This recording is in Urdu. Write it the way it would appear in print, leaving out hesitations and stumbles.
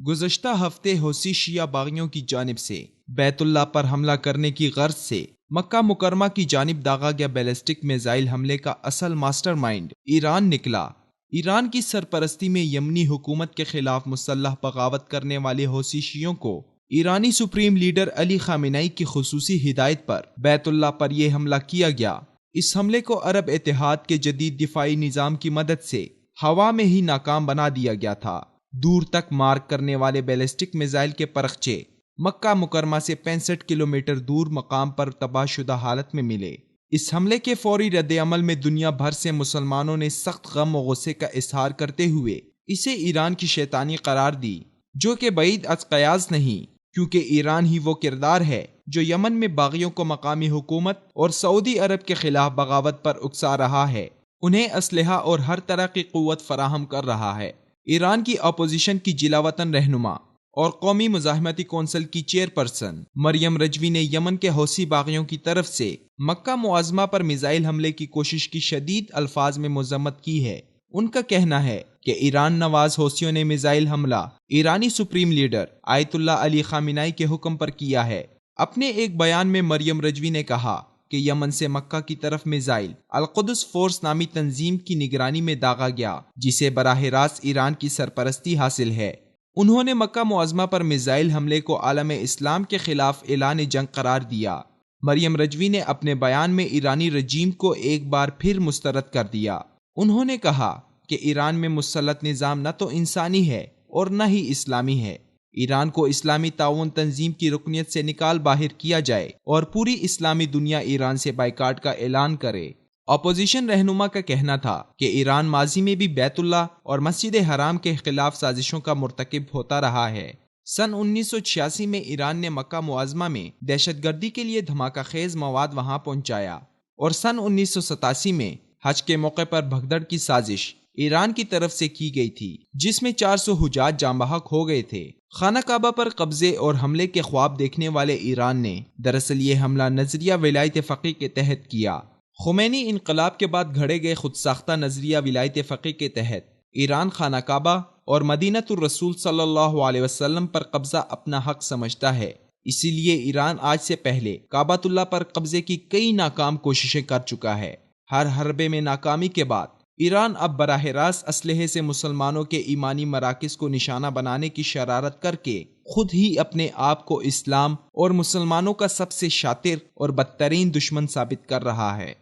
گزشتہ ہفتے حوثی شیعہ باغیوں کی جانب سے بیت اللہ پر حملہ کرنے کی غرض سے مکہ مکرمہ کی جانب داغا گیا بیلسٹک میزائل حملے کا اصل ماسٹر مائنڈ ایران نکلا۔ ایران کی سرپرستی میں یمنی حکومت کے خلاف مسلح بغاوت کرنے والے حوثی شیعوں کو ایرانی سپریم لیڈر علی خامنئی کی خصوصی ہدایت پر بیت اللہ پر یہ حملہ کیا گیا۔ اس حملے کو عرب اتحاد کے جدید دفاعی نظام کی مدد سے ہوا میں ہی ناکام بنا دیا گیا تھا۔ دور تک مارک کرنے والے بیلسٹک میزائل کے پرخچے مکہ مکرمہ سے 65 کلومیٹر دور مقام پر تباہ شدہ حالت میں ملے۔ اس حملے کے فوری رد عمل میں دنیا بھر سے مسلمانوں نے سخت غم و غصے کا اظہار کرتے ہوئے اسے ایران کی شیطانی قرار دی، جو کہ بعید از قیاس نہیں، کیونکہ ایران ہی وہ کردار ہے جو یمن میں باغیوں کو مقامی حکومت اور سعودی عرب کے خلاف بغاوت پر اکسا رہا ہے، انہیں اسلحہ اور ہر طرح کی قوت فراہم کر رہا ہے۔ ایران کی اپوزیشن کی جلا وطن رہنما اور قومی مزاحمتی کونسل کی چیئرپرسن مریم رجوی نے یمن کے حوثی باغیوں کی طرف سے مکہ معظمہ پر میزائل حملے کی کوشش کی شدید الفاظ میں مذمت کی ہے۔ ان کا کہنا ہے کہ ایران نواز حوثیوں نے میزائل حملہ ایرانی سپریم لیڈر آیت اللہ علی خامنئی کے حکم پر کیا ہے۔ اپنے ایک بیان میں مریم رجوی نے کہا کہ یمن سے مکہ کی طرف میزائل القدس فورس نامی تنظیم کی نگرانی میں داغا گیا، جسے براہ راست ایران کی سرپرستی حاصل ہے۔ انہوں نے مکہ معظمہ پر میزائل حملے کو عالم اسلام کے خلاف اعلان جنگ قرار دیا۔ مریم رجوی نے اپنے بیان میں ایرانی رجیم کو ایک بار پھر مسترد کر دیا۔ انہوں نے کہا کہ ایران میں مسلط نظام نہ تو انسانی ہے اور نہ ہی اسلامی ہے۔ ایران کو اسلامی تعاون تنظیم کی رکنیت سے نکال باہر کیا جائے اور پوری اسلامی دنیا ایران سے بائیکاٹ کا اعلان کرے۔ اپوزیشن رہنما کا کہنا تھا کہ ایران ماضی میں بھی بیت اللہ اور مسجد حرام کے خلاف سازشوں کا مرتکب ہوتا رہا ہے۔ سن 1986 میں ایران نے مکہ معظمہ میں دہشت گردی کے لیے دھماکہ خیز مواد وہاں پہنچایا، اور سن 1987 میں حج کے موقع پر بھگدڑ کی سازش ایران کی طرف سے کی گئی تھی، جس میں 400 حجاج جاں بحق ہو گئے تھے۔ خانہ کعبہ پر قبضے اور حملے کے خواب دیکھنے والے ایران نے دراصل یہ حملہ نظریہ ولایت فقیہ کے تحت کیا۔ خمینی انقلاب کے بعد گھڑے گئے خود ساختہ نظریہ ولایت فقیہ کے تحت ایران خانہ کعبہ اور مدینۃ الرسول صلی اللہ علیہ وسلم پر قبضہ اپنا حق سمجھتا ہے۔ اسی لیے ایران آج سے پہلے کعبۃ اللہ پر قبضے کی کئی ناکام کوششیں کر چکا ہے۔ ہر حربے میں ناکامی کے بعد ایران اب براہ راست اسلحے سے مسلمانوں کے ایمانی مراکز کو نشانہ بنانے کی شرارت کر کے خود ہی اپنے آپ کو اسلام اور مسلمانوں کا سب سے شاطر اور بدترین دشمن ثابت کر رہا ہے۔